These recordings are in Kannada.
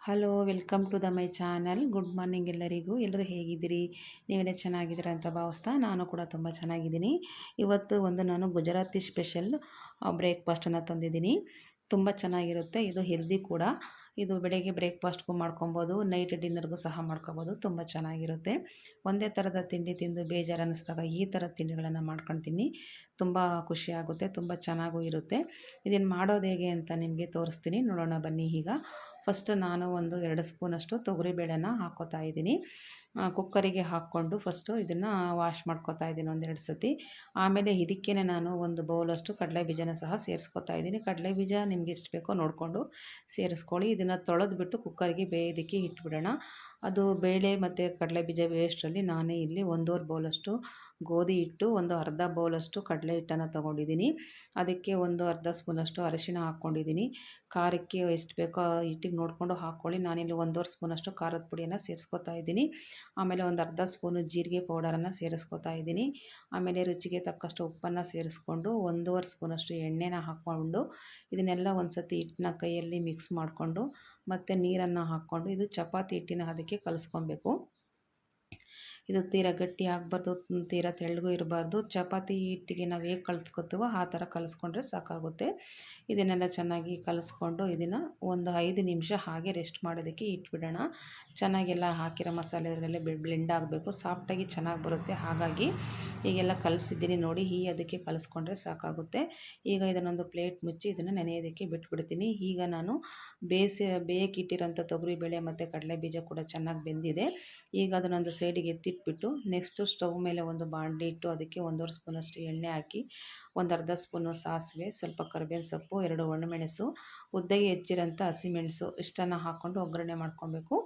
Hello, welcome to my channel. Good morning ಎಲ್ಲರಿಗೂ. ಎಲ್ಲರೂ ಹೇಗಿದ್ದೀರಿ? ನೀವೆಲ್ಲ ಚೆನ್ನಾಗಿದ್ದೀರಾ ಅಂತ ಭಾವಿಸ್ತಾ ನಾನು ಕೂಡ ತುಂಬ ಚೆನ್ನಾಗಿದ್ದೀನಿ. ಇವತ್ತು ನಾನು ಗುಜರಾತಿ ಸ್ಪೆಷಲ್ ಬ್ರೇಕ್ಫಾಸ್ಟನ್ನು ತಂದಿದ್ದೀನಿ. ತುಂಬ ಚೆನ್ನಾಗಿರುತ್ತೆ. ಇದು ಹೆಲ್ದಿ ಕೂಡ. ಇದು ಬೆಳಗ್ಗೆ ಬ್ರೇಕ್ಫಾಸ್ಟ್ಗೂ ಮಾಡ್ಕೊಬೋದು, ನೈಟ್ ಡಿನ್ನರ್ಗೂ ಸಹ ಮಾಡ್ಕೊಬೋದು. ತುಂಬ ಚೆನ್ನಾಗಿರುತ್ತೆ. ಒಂದೇ ಥರದ ತಿಂಡಿ ತಿಂದು ಬೇಜಾರು ಅನ್ನಿಸ್ದಾಗ ಈ ಥರದ ತಿಂಡಿಗಳನ್ನು ಮಾಡ್ಕೊಳ್ತೀನಿ. ತುಂಬ ಖುಷಿಯಾಗುತ್ತೆ, ತುಂಬ ಚೆನ್ನಾಗೂ ಇರುತ್ತೆ. ಇದನ್ನು ಮಾಡೋದು ಹೇಗೆ ಅಂತ ನಿಮಗೆ ತೋರಿಸ್ತೀನಿ, ನೋಡೋಣ ಬನ್ನಿ. ಈಗ ಫಸ್ಟ್ ನಾನು 2 ಸ್ಪೂನಷ್ಟು ತೊಗರಿಬೇಳೆನ ಹಾಕ್ಕೋತಾ ಇದ್ದೀನಿ. ಕುಕ್ಕರಿಗೆ ಹಾಕ್ಕೊಂಡು ಫಸ್ಟು ಇದನ್ನು ವಾಶ್ ಮಾಡ್ಕೊತಾ ಇದ್ದೀನಿ ಒಂದೆರಡು ಸತಿ. ಆಮೇಲೆ ಇದಕ್ಕೇ ನಾನು ಒಂದು ಬೌಲಷ್ಟು ಕಡಲೆ ಬೀಜನ ಸಹ ಸೇರಿಸ್ಕೊತಾ ಇದ್ದೀನಿ. ಕಡಲೆ ಬೀಜ ನಿಮ್ಗೆ ಎಷ್ಟು ಬೇಕೋ ನೋಡಿಕೊಂಡು ಸೇರಿಸ್ಕೊಳ್ಳಿ. ಇದನ್ನು ತೊಳೆದ್ಬಿಟ್ಟು ಕುಕ್ಕರಿಗೆ ಬೇಯೋದಕ್ಕೆ ಇಟ್ಬಿಡೋಣ. ಅದು ಬೇಳೆ ಮತ್ತು ಕಡಲೆ ಬೀಜ ವೇಸ್ಟಲ್ಲಿ ನಾನು ಇಲ್ಲಿ 1.5 ಬೌಲಷ್ಟು ಗೋಧಿ ಹಿಟ್ಟು, ಒಂದು ಅರ್ಧ ಬೌಲಷ್ಟು ಕಡಲೆ ಹಿಟ್ಟನ್ನು ತೊಗೊಂಡಿದ್ದೀನಿ. ಅದಕ್ಕೆ ಒಂದು ಅರ್ಧ ಸ್ಪೂನಷ್ಟು ಅರಿಶಿಣ ಹಾಕ್ಕೊಂಡಿದ್ದೀನಿ. ಖಾರಕ್ಕೆ ಎಷ್ಟು ಬೇಕೋ ಹಿಟ್ಟಿಗೆ ನೋಡಿಕೊಂಡು ಹಾಕ್ಕೊಳ್ಳಿ. ನಾನಿಲ್ಲಿ 1.5 ಸ್ಪೂನಷ್ಟು ಖಾರದ ಪುಡಿಯನ್ನು ಸೇರಿಸ್ಕೊತಾ ಇದ್ದೀನಿ. ಆಮೇಲೆ ಒಂದು ಅರ್ಧ ಸ್ಪೂನು ಜೀರಿಗೆ ಪೌಡರನ್ನು ಸೇರಿಸ್ಕೊತಾ ಇದ್ದೀನಿ. ಆಮೇಲೆ ರುಚಿಗೆ ತಕ್ಕಷ್ಟು ಉಪ್ಪನ್ನು ಸೇರಿಸ್ಕೊಂಡು 1.5 ಸ್ಪೂನಷ್ಟು ಎಣ್ಣೆನ ಹಾಕ್ಕೊಂಡು ಇದನ್ನೆಲ್ಲ ಒಂದು ಸತಿ ಹಿಟ್ಟನ್ನ ಕೈಯಲ್ಲಿ ಮಿಕ್ಸ್ ಮಾಡಿಕೊಂಡು ಮತ್ತು ನೀರನ್ನು ಹಾಕ್ಕೊಂಡು ಇದು ಚಪಾತಿ ಹಿಟ್ಟಿನ ಅದಕ್ಕೆ ಕಲಿಸ್ಕೊಬೇಕು. ಇದು ತೀರಾ ಗಟ್ಟಿ ಆಗಬಾರ್ದು, ತೀರಾ ತೆಳ್ಳಗೂ ಇರಬಾರ್ದು. ಚಪಾತಿ ಹಿಟ್ಟಿಗೆ ನಾವು ಹೇಗೆ ಕಲಿಸ್ಕೊತೀವೋ ಆ ಥರ ಕಲಿಸ್ಕೊಂಡ್ರೆ ಸಾಕಾಗುತ್ತೆ. ಇದನ್ನೆಲ್ಲ ಚೆನ್ನಾಗಿ ಕಲಿಸ್ಕೊಂಡು ಇದನ್ನು ಒಂದು 5 ನಿಮಿಷ ಹಾಗೆ ರೆಸ್ಟ್ ಮಾಡೋದಕ್ಕೆ ಇಟ್ಬಿಡೋಣ. ಚೆನ್ನಾಗೆಲ್ಲ ಹಾಕಿರೋ ಮಸಾಲೆ ಅದರಲ್ಲೇ ಬ್ಲೆಂಡ್ ಆಗಬೇಕು, ಸಾಫ್ಟಾಗಿ ಚೆನ್ನಾಗಿ ಬರುತ್ತೆ. ಹಾಗಾಗಿ ಹೀಗೆಲ್ಲ ಕಲಿಸಿದ್ದೀನಿ ನೋಡಿ, ಅದಕ್ಕೆ ಕಲಿಸ್ಕೊಂಡ್ರೆ ಸಾಕಾಗುತ್ತೆ. ಈಗ ಇದನ್ನೊಂದು ಪ್ಲೇಟ್ ಮುಚ್ಚಿ ಇದನ್ನು ನೆನೆಯೋದಕ್ಕೆ ಬಿಟ್ಬಿಡ್ತೀನಿ. ಈಗ ನಾನು ಬೇಯಕ್ಕಿಟ್ಟಿರೋಂಥ ತೊಗರಿಬೇಳೆ ಮತ್ತು ಕಡಲೆ ಬೀಜ ಕೂಡ ಚೆನ್ನಾಗಿ ಬೆಂದಿದೆ. ಈಗ ಅದನ್ನೊಂದು ಸೈಡಿಗೆ ಎತ್ತಿಟ್ಬಿಟ್ಟು ನೆಕ್ಸ್ಟು ಸ್ಟವ್ ಮೇಲೆ ಒಂದು ಬಾಣಲಿ ಇಟ್ಟು ಅದಕ್ಕೆ 1.5 ಸ್ಪೂನಷ್ಟು ಎಣ್ಣೆ ಹಾಕಿ ಒಂದು ಅರ್ಧ ಸ್ಪೂನು ಸಾಸಿವೆ, ಸ್ವಲ್ಪ ಕರಿಬೇವಿನ ಸೊಪ್ಪು, 2 ಒಣಮೆಣಸು, ಉದ್ದಗೆ ಹೆಚ್ಚಿರೋಂಥ ಹಸಿಮೆಣಸು ಇಷ್ಟನ್ನು ಹಾಕ್ಕೊಂಡು ಒಗ್ಗರಣೆ ಮಾಡ್ಕೊಬೇಕು.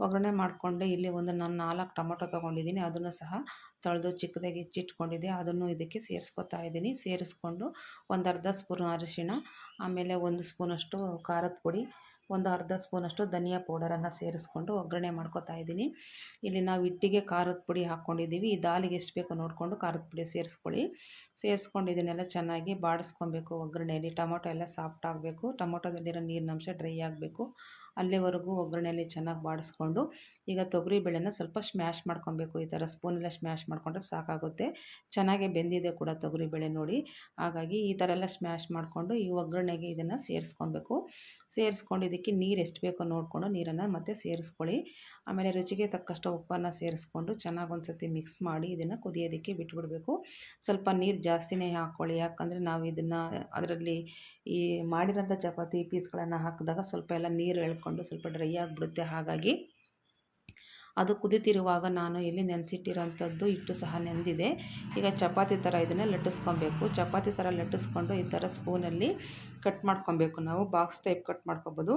ಒಗ್ಗರಣೆ ಮಾಡಿಕೊಂಡು ಇಲ್ಲಿ ನಾನು 4 ಟೊಮೊಟೊ ತೊಗೊಂಡಿದ್ದೀನಿ. ಅದನ್ನು ಸಹ ತೊಳೆದು ಚಿಕ್ಕದಾಗಿ ಹೆಚ್ಚಿಟ್ಕೊಂಡಿದ್ದೆ, ಅದನ್ನು ಇದಕ್ಕೆ ಸೇರಿಸ್ಕೊತಾ ಇದ್ದೀನಿ. ಸೇರಿಸ್ಕೊಂಡು ಒಂದು ಅರ್ಧ ಸ್ಪೂನು ಅರಿಶಿಣ, ಆಮೇಲೆ 1 ಸ್ಪೂನಷ್ಟು ಖಾರದ ಪುಡಿ, ಒಂದು ಅರ್ಧ ಸ್ಪೂನಷ್ಟು ಧನಿಯಾ ಪೌಡರನ್ನು ಸೇರಿಸ್ಕೊಂಡು ಒಗ್ಗರಣೆ ಮಾಡ್ಕೊತಾ ಇದ್ದೀನಿ. ಇಲ್ಲಿ ನಾವು ಹಿಟ್ಟಿಗೆ ಖಾರದ ಪುಡಿ ಹಾಕ್ಕೊಂಡಿದ್ದೀವಿ. ಈ ದಾಲಿಗೆ ಎಷ್ಟು ಬೇಕೋ ನೋಡಿಕೊಂಡು ಖಾರದ ಪುಡಿ ಸೇರಿಸ್ಕೊಳ್ಳಿ. ಸೇರಿಸ್ಕೊಂಡು ಇದನ್ನೆಲ್ಲ ಚೆನ್ನಾಗಿ ಬಾಡಿಸ್ಕೊಬೇಕು. ಒಗ್ಗರಣೆಯಲ್ಲಿ ಟೊಮೊಟೊ ಎಲ್ಲ ಸಾಫ್ಟ್ ಆಗಬೇಕು, ಟೊಮೊಟೊದಲ್ಲಿರೋ ನೀರಿನಂಶ ಡ್ರೈ ಆಗಬೇಕು. ಅಲ್ಲಿವರೆಗೂ ಒಗ್ಗರಣೆಯಲ್ಲಿ ಚೆನ್ನಾಗಿ ಬಾಡಿಸ್ಕೊಂಡು ಈಗ ತೊಗರಿಬೇಳೆನ ಸ್ವಲ್ಪ ಸ್ಮ್ಯಾಶ್ ಮಾಡ್ಕೊಬೇಕು. ಈ ಥರ ಸ್ಪೂನೆಲ್ಲ ಸ್ಮ್ಯಾಶ್ ಮಾಡಿಕೊಂಡ್ರೆ ಸಾಕಾಗುತ್ತೆ. ಚೆನ್ನಾಗಿ ಬೆಂದಿದೆ ಕೂಡ ತೊಗರಿಬೇಳೆ ನೋಡಿ. ಹಾಗಾಗಿ ಈ ಥರ ಎಲ್ಲ ಸ್ಮ್ಯಾಶ್ ಮಾಡಿಕೊಂಡು ಈ ಒಗ್ಗರಣೆಗೆ ಇದನ್ನು ಸೇರಿಸ್ಕೊಬೇಕು. ಸೇರಿಸ್ಕೊಂಡು ಇದಕ್ಕೆ ನೀರು ಎಷ್ಟು ಬೇಕೋ ನೋಡಿಕೊಂಡು ನೀರನ್ನು ಮತ್ತೆ ಸೇರಿಸ್ಕೊಳ್ಳಿ. ಆಮೇಲೆ ರುಚಿಗೆ ತಕ್ಕಷ್ಟು ಉಪ್ಪನ್ನು ಸೇರಿಸ್ಕೊಂಡು ಚೆನ್ನಾಗಿ ಒಂದು ಸತಿ ಮಿಕ್ಸ್ ಮಾಡಿ ಇದನ್ನು ಕುದಿಯೋದಕ್ಕೆ ಬಿಟ್ಬಿಡಬೇಕು. ಸ್ವಲ್ಪ ನೀರು ಜಾಸ್ತಿನೇ ಹಾಕ್ಕೊಳ್ಳಿ, ಯಾಕಂದರೆ ನಾವು ಇದನ್ನು ಅದರಲ್ಲಿ ಈ ಮಾಡಿರೋಂಥ ಚಪಾತಿ ಪೀಸ್ಗಳನ್ನು ಹಾಕಿದಾಗ ಸ್ವಲ್ಪ ಎಲ್ಲ ನೀರು ಎಳ್ಕೊಂಡು ಸ್ವಲ್ಪ ಡ್ರೈ ಆಗಿಬಿಡುತ್ತೆ. ಹಾಗಾಗಿ ಅದು ಕುದೀತಿರುವಾಗ ನಾನು ಇಲ್ಲಿ ನೆನೆಸಿಟ್ಟಿರೋಂಥದ್ದು ಹಿಟ್ಟು ಸಹ ನೆಂದಿದೆ. ಈಗ ಚಪಾತಿ ಥರ ಇದನ್ನು ಲಟ್ಟಿಸ್ಕೊಬೇಕು. ಚಪಾತಿ ಥರ ಲಟ್ಟಿಸ್ಕೊಂಡು ಈ ಥರ ಸ್ಪೂನಲ್ಲಿ ಕಟ್ ಮಾಡ್ಕೊಬೇಕು. ನಾವು ಬಾಕ್ಸ್ ಟೈಪ್ ಕಟ್ ಮಾಡ್ಕೊಬೋದು,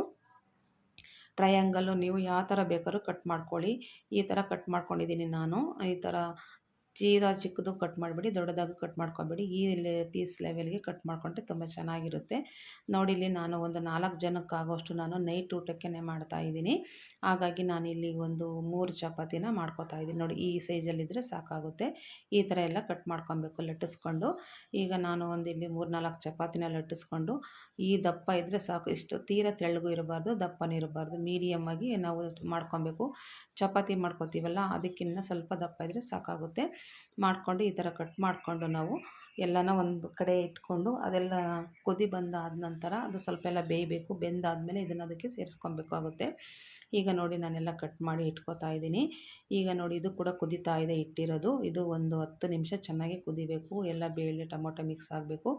ಟ್ರಯಾಂಗಲ್ಲು, ನೀವು ಯಾವ ಥರ ಬೇಕಾದ್ರೂ ಕಟ್ ಮಾಡ್ಕೊಳ್ಳಿ. ಈ ಥರ ಕಟ್ ಮಾಡ್ಕೊಂಡಿದ್ದೀನಿ ನಾನು. ಈ ಥರ ಚಿಕ್ಕದು ಕಟ್ ಮಾಡಿಬಿಡಿ, ದೊಡ್ಡದಾಗಿ ಕಟ್ ಮಾಡ್ಕೊಬೇಡಿ. ಈ ಪೀಸ್ ಲೆವೆಲ್ಗೆ ಕಟ್ ಮಾಡಿಕೊಂಡ್ರೆ ತುಂಬ ಚೆನ್ನಾಗಿರುತ್ತೆ. ನೋಡಿ, ಇಲ್ಲಿ ನಾನು ಒಂದು 4 ಜನಕ್ಕಾಗೋಷ್ಟು ನಾನು ನೈಟ್ ಊಟಕ್ಕೆ ಮಾಡ್ತಾಯಿದ್ದೀನಿ. ಹಾಗಾಗಿ ನಾನಿಲ್ಲಿ ಒಂದು 3 ಚಪಾತಿನ ಮಾಡ್ಕೊತಾ ಇದ್ದೀನಿ. ನೋಡಿ, ಈ ಸೈಜಲ್ಲಿದ್ದರೆ ಸಾಕಾಗುತ್ತೆ. ಈ ಥರ ಎಲ್ಲ ಕಟ್ ಮಾಡ್ಕೊಬೇಕು ಲಟ್ಟಿಸ್ಕೊಂಡು. ಈಗ ನಾನು ಇಲ್ಲಿ 3-4 ಚಪಾತಿನ ಲಟ್ಟಿಸ್ಕೊಂಡು ಈ ದಪ್ಪ ಇದ್ದರೆ ಸಾಕು. ಇಷ್ಟು ತೀರಾ ತೆಳ್ಳಗೂ ಇರಬಾರ್ದು, ದಪ್ಪನೂ ಇರಬಾರ್ದು, ಮೀಡಿಯಮ್ ಆಗಿ ನಾವು ಮಾಡ್ಕೊಬೇಕು. ಚಪಾತಿ ಮಾಡ್ಕೊತೀವಲ್ಲ ಅದಕ್ಕಿಂತ ಸ್ವಲ್ಪ ದಪ್ಪ ಇದ್ದರೆ ಸಾಕಾಗುತ್ತೆ. ಮಾಡಿಕೊಂಡು ಈ ಥರ ಕಟ್ ಮಾಡಿಕೊಂಡು ನಾವು ಎಲ್ಲನ ಒಂದು ಕಡೆ ಇಟ್ಕೊಂಡು ಅದೆಲ್ಲ ಕುದಿ ಬಂದಾದ ನಂತರ ಅದು ಸ್ವಲ್ಪ ಎಲ್ಲ ಬೇಯಬೇಕು. ಬೆಂದಾದಮೇಲೆ ಇದನ್ನು ಅದಕ್ಕೆ ಸೇರಿಸ್ಕೊಬೇಕಾಗುತ್ತೆ. ಈಗ ನೋಡಿ, ನಾನೆಲ್ಲ ಕಟ್ ಮಾಡಿ ಇಟ್ಕೊತಾ ಇದ್ದೀನಿ. ಈಗ ನೋಡಿ, ಇದು ಕೂಡ ಕುದೀತಾ ಇದೆ ಇಟ್ಟಿರೋದು. ಇದು ಒಂದು 10 ನಿಮಿಷ ಚೆನ್ನಾಗಿ ಕುದಿಬೇಕು. ಎಲ್ಲ ಬೇಳೆ ಟೊಮೊಟೊ ಮಿಕ್ಸ್ ಆಗಬೇಕು.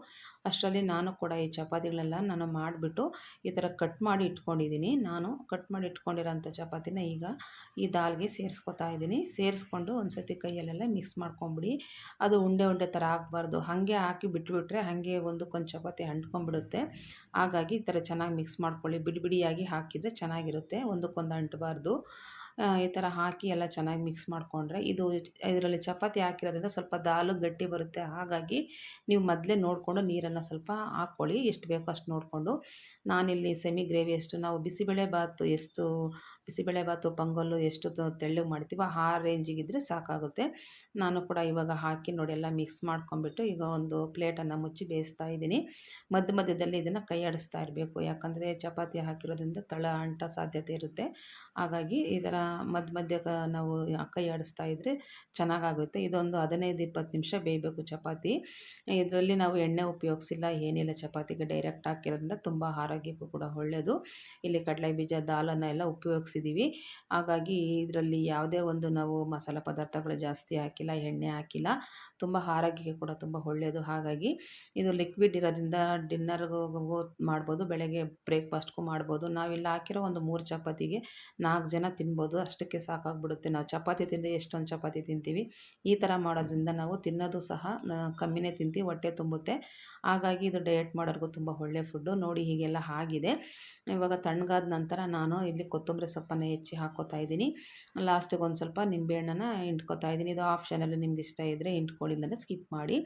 ಅಷ್ಟರಲ್ಲಿ ನಾನು ಕೂಡ ಈ ಚಪಾತಿಗಳೆಲ್ಲ ನಾನು ಮಾಡಿಬಿಟ್ಟು ಈ ಥರ ಕಟ್ ಮಾಡಿ ಇಟ್ಕೊಂಡಿದ್ದೀನಿ. ನಾನು ಕಟ್ ಮಾಡಿ ಇಟ್ಕೊಂಡಿರೋಂಥ ಚಪಾತಿನ ಈಗ ಈ ದಾಲ್ಗೆ ಸೇರಿಸ್ಕೊತಾ ಇದ್ದೀನಿ. ಸೇರಿಸ್ಕೊಂಡು ಒಂದು ಸತಿ ಕೈಯಲ್ಲೆಲ್ಲ ಮಿಕ್ಸ್ ಮಾಡ್ಕೊಂಬಿಡಿ. ಅದು ಉಂಡೆ ಉಂಡೆ ಥರ ಆಗಬಾರ್ದು. ಹಾಗೆ ಹಾಕಿ ಬಿಟ್ಬಿಟ್ರೆ ಹಾಗೆ ಒಂದಕ್ಕೊಂದು ಚಪಾತಿ ಅಂಟ್ಕೊಂಡ್ಬಿಡುತ್ತೆ. ಹಾಗಾಗಿ ಈ ಥರ ಚೆನ್ನಾಗಿ ಮಿಕ್ಸ್ ಮಾಡ್ಕೊಳ್ಳಿ. ಬಿಡಿ ಬಿಡಿಯಾಗಿ ಹಾಕಿದರೆ ಚೆನ್ನಾಗಿರುತ್ತೆ, ಒಂದಕ್ಕೊಂದು ಅಂಟಬಾರ್ದು. ಈ ಥರ ಹಾಕಿ ಎಲ್ಲ ಚೆನ್ನಾಗಿ ಮಿಕ್ಸ್ ಮಾಡಿಕೊಂಡ್ರೆ ಇದು ಇದರಲ್ಲಿ ಚಪಾತಿ ಹಾಕಿರೋದ್ರಿಂದ ಸ್ವಲ್ಪ ದಾಲು ಗಟ್ಟಿ ಬರುತ್ತೆ. ಹಾಗಾಗಿ ನೀವು ಮೊದಲೇ ನೋಡಿಕೊಂಡು ನೀರನ್ನು ಸ್ವಲ್ಪ ಹಾಕ್ಕೊಳ್ಳಿ, ಎಷ್ಟು ಬೇಕೋ ಅಷ್ಟು ನೋಡಿಕೊಂಡು. ನಾನಿಲ್ಲಿ ಸೆಮಿ ಗ್ರೇವಿ ಎಷ್ಟು ನಾವು ಬಿಸಿಬೇಳೆಬಾತು ಎಷ್ಟು ಬಿಸಿಬೇಳೆಬಾತು ಪೊಂಗಲ್ಲು ಎಷ್ಟು ತೆಳ್ಳಗೆ ಮಾಡ್ತೀವೋ ಆ ರೇಂಜಿಗಿದ್ರೆ ಸಾಕಾಗುತ್ತೆ. ನಾನು ಕೂಡ ಇವಾಗ ಹಾಕಿ ನೋಡಿ ಎಲ್ಲ ಮಿಕ್ಸ್ ಮಾಡ್ಕೊಂಬಿಟ್ಟು ಈಗ ಒಂದು ಪ್ಲೇಟನ್ನು ಮುಚ್ಚಿ ಬೇಯಿಸ್ತಾ ಇದ್ದೀನಿ. ಮಧ್ಯದಲ್ಲಿ ಇದನ್ನು ಕೈ ಆಡಿಸ್ತಾ ಇರಬೇಕು, ಯಾಕಂದರೆ ಚಪಾತಿ ಹಾಕಿರೋದ್ರಿಂದ ತಳ ಅಂಟೋ ಸಾಧ್ಯತೆ ಇರುತ್ತೆ. ಹಾಗಾಗಿ ಇದರ ಮಧ್ಯಕ್ಕೆ ನಾವು ಕೈ ಆಡಿಸ್ತಾ ಇದ್ದರೆ ಚೆನ್ನಾಗಾಗುತ್ತೆ. ಇದೊಂದು 15-20 ನಿಮಿಷ ಬೇಯಬೇಕು ಚಪಾತಿ. ಇದರಲ್ಲಿ ನಾವು ಎಣ್ಣೆ ಉಪಯೋಗಿಸಿಲ್ಲ, ಏನಿಲ್ಲ, ಚಪಾತಿಗೆ ಡೈರೆಕ್ಟ್ ಹಾಕಿರೋದ್ರಿಂದ ತುಂಬ ಆರೋಗ್ಯಕ್ಕೂ ಕೂಡ ಒಳ್ಳೆಯದು. ಇಲ್ಲಿ ಕಡಲೆ ಬೀಜ ದಾಲನ್ನು ಎಲ್ಲ ಉಪಯೋಗಿಸಿದ್ದೀವಿ. ಹಾಗಾಗಿ ಇದರಲ್ಲಿ ಯಾವುದೇ ಒಂದು ನಾವು ಮಸಾಲೆ ಪದಾರ್ಥಗಳು ಜಾಸ್ತಿ ಹಾಕಿಲ್ಲ, ಎಣ್ಣೆ ಹಾಕಿಲ್ಲ. ತುಂಬ ಆರೋಗ್ಯಕ್ಕೆ ಕೂಡ ತುಂಬ ಒಳ್ಳೆಯದು. ಹಾಗಾಗಿ ಇದು ಲಿಕ್ವಿಡ್ ಇರೋದ್ರಿಂದ ಡಿನ್ನರ್ಗೂ ಮಾಡ್ಬೋದು, ಬೆಳಗ್ಗೆ ಬ್ರೇಕ್ಫಾಸ್ಟ್ಗೂ ಮಾಡ್ಬೋದು. ನಾವಿಲ್ಲಿ ಹಾಕಿರೋ ಒಂದು 3 ಚಪಾತಿಗೆ 4 ಜನ ತಿನ್ಬೋದು, ಅಷ್ಟಕ್ಕೆ ಸಾಕಾಗ್ಬಿಡುತ್ತೆ. ನಾವು ಚಪಾತಿ ತಿಂದರೆ ಎಷ್ಟೊಂದು ಚಪಾತಿ ತಿಂತೀವಿ. ಈ ಥರ ಮಾಡೋದ್ರಿಂದ ನಾವು ತಿನ್ನೋದು ಸಹ ಕಮ್ಮಿನೇ ತಿಂತೀವಿ, ಹೊಟ್ಟೆ ತುಂಬುತ್ತೆ. ಹಾಗಾಗಿ ಇದು ಡಯಟ್ ಮಾಡೋರ್ಗೂ ತುಂಬ ಒಳ್ಳೆಯ ಫುಡ್ಡು. ನೋಡಿ ಹೀಗೆಲ್ಲ ಆಗಿದೆ. ಇವಾಗ ತಣ್ಣಗಾದ ನಂತರ ನಾನು ಇಲ್ಲಿ ಕೊತ್ತಂಬರಿ ಸೊಪ್ಪನ್ನು ಹೆಚ್ಚಿ ಹಾಕ್ಕೋತಾ ಇದ್ದೀನಿ. ಲಾಸ್ಟಿಗೆ ಒಂದು ಸ್ವಲ್ಪ ನಿಂಬೆಹಣ್ಣನ್ನು ಹಿಂಡ್ಕೊತಾ ಇದ್ದೀನಿ. ಇದು ಆಪ್ಷನಲ್ಲಿ ನಿಮ್ಗೆ ಇಷ್ಟ ಇದ್ದರೆ ಹಿಂಡ್ಕೊಳ್ಳಿ, ಇಲ್ಲಾಂದರೆ ಸ್ಕಿಪ್ ಮಾಡಿ.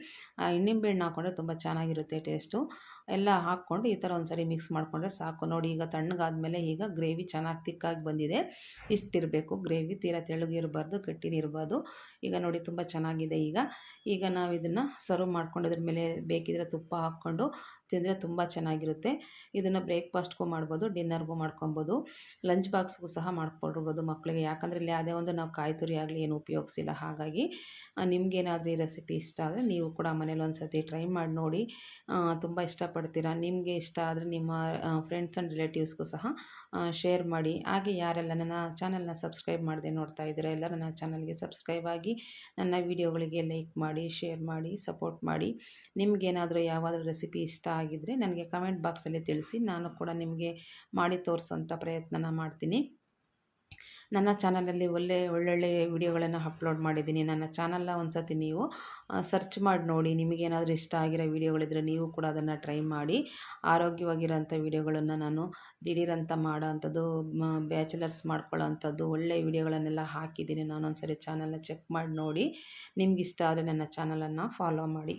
ನಿಂಬೆಹಣ್ಣು ಹಾಕ್ಕೊಂಡ್ರೆ ತುಂಬ ಚೆನ್ನಾಗಿರುತ್ತೆ ಟೇಸ್ಟು. ಎಲ್ಲ ಹಾಕ್ಕೊಂಡು ಈ ಥರ ಒಂದು ಸರಿ ಮಿಕ್ಸ್ ಮಾಡಿಕೊಂಡ್ರೆ ಸಾಕು. ನೋಡಿ ಈಗ ತಣ್ಣಗಾದ್ಮೇಲೆ ಈಗ ಗ್ರೇವಿ ಚೆನ್ನಾಗಿ ತಿಕ್ಕಾಗಿ ಬಂದಿದೆ. ಇಷ್ಟಿರಬೇಕು ಗ್ರೇವಿ, ತೀರಾ ತೆಳ್ಳಗಿರಬಾರ್ದು, ಗಟ್ಟಿನಿರಬಾರ್ದು. ಈಗ ನೋಡಿ ತುಂಬ ಚೆನ್ನಾಗಿದೆ. ಈಗ ನಾವು ಇದನ್ನು ಸರ್ವ್ ಮಾಡ್ಕೊಂಡು ಇದ್ರ ಮೇಲೆ ಬೇಕಿದ್ರೆ ತುಪ್ಪ ಹಾಕ್ಕೊಂಡು ತಿಂದರೆ ತುಂಬ ಚೆನ್ನಾಗಿರುತ್ತೆ. ಇದನ್ನು ಬ್ರೇಕ್ಫಾಸ್ಟ್ಗೂ ಮಾಡ್ಬೋದು, ಡಿನ್ನರ್ಗೂ ಮಾಡ್ಕೊಬೋದು, ಲಂಚ್ ಬಾಕ್ಸ್ಗೂ ಸಹ ಮಾಡ್ಕೊಡ್ಬೋದು ಮಕ್ಕಳಿಗೆ. ಯಾಕಂದರೆ ಇಲ್ಲಿ ಯಾವುದೇ ಒಂದು ನಾವು ಕಾಯಿ ತುರಿ ಆಗಲಿ ಏನು ಉಪಯೋಗಿಸಿಲ್ಲ. ಹಾಗಾಗಿ ನಿಮಗೇನಾದರೂ ಈ ರೆಸಿಪಿ ಇಷ್ಟ ಆದರೆ ನೀವು ಕೂಡ ಮನೇಲಿ ಒಂದು ಸತಿ ಟ್ರೈ ಮಾಡಿ ನೋಡಿ, ತುಂಬ ಇಷ್ಟಪಡ್ತೀರಾ. ನಿಮಗೆ ಇಷ್ಟ ಆದರೆ ನಿಮ್ಮ ಫ್ರೆಂಡ್ಸ್ ಆ್ಯಂಡ್ ರಿಲೇಟಿವ್ಸ್ಗೂ ಸಹ ಶೇರ್ ಮಾಡಿ. ಹಾಗೆ ಯಾರೆಲ್ಲ ನನ್ನ ಚಾನಲ್ನ ಸಬ್ಸ್ಕ್ರೈಬ್ ಮಾಡದೆ ನೋಡ್ತಾ ಇದ್ದೀರಾ ಎಲ್ಲ ನನ್ನ ಚಾನಲ್ಗೆ ಸಬ್ಸ್ಕ್ರೈಬ್ ಆಗಿ ನನ್ನ ವೀಡಿಯೋಗಳಿಗೆ ಲೈಕ್ ಮಾಡಿ, ಶೇರ್ ಮಾಡಿ, ಸಪೋರ್ಟ್ ಮಾಡಿ. ನಿಮಗೇನಾದರೂ ಯಾವಾದರೂ ರೆಸಿಪಿ ಇಷ್ಟ ಆಗಿದ್ದರೆ ನನಗೆ ಕಮೆಂಟ್ ಬಾಕ್ಸಲ್ಲಿ ತಿಳಿಸಿ, ನಾನು ಕೂಡ ನಿಮಗೆ ಮಾಡಿ ತೋರಿಸೋಂಥ ಪ್ರಯತ್ನನ ಮಾಡ್ತೀನಿ. ನನ್ನ ಚಾನಲಲ್ಲಿ ಒಳ್ಳೊಳ್ಳೆ ವಿಡಿಯೋಗಳನ್ನು ಅಪ್ಲೋಡ್ ಮಾಡಿದ್ದೀನಿ. ನನ್ನ ಚಾನಲ್ನ ಒಂದು ಸತಿ ನೀವು ಸರ್ಚ್ ಮಾಡಿ ನೋಡಿ. ನಿಮಗೇನಾದರೂ ಇಷ್ಟ ಆಗಿರೋ ವಿಡಿಯೋಗಳಿದ್ರೆ ನೀವು ಕೂಡ ಅದನ್ನು ಟ್ರೈ ಮಾಡಿ. ಆರೋಗ್ಯವಾಗಿರೋಂಥ ವಿಡಿಯೋಗಳನ್ನು ನಾನು ದಿಢೀರಂತ ಮಾಡೋ ಅಂಥದ್ದು, ಬ್ಯಾಚುಲರ್ಸ್ ಮಾಡ್ಕೊಳ್ಳೋ ಅಂಥದ್ದು ಒಳ್ಳೆಯ ವಿಡಿಯೋಗಳನ್ನೆಲ್ಲ ಹಾಕಿದ್ದೀನಿ. ನಾನೊಂದು ಸರಿ ಚಾನಲ್ನ ಚೆಕ್ ಮಾಡಿ ನೋಡಿ. ನಿಮಗಿಷ್ಟ ಆದರೆ ನನ್ನ ಚಾನಲನ್ನು ಫಾಲೋ ಮಾಡಿ.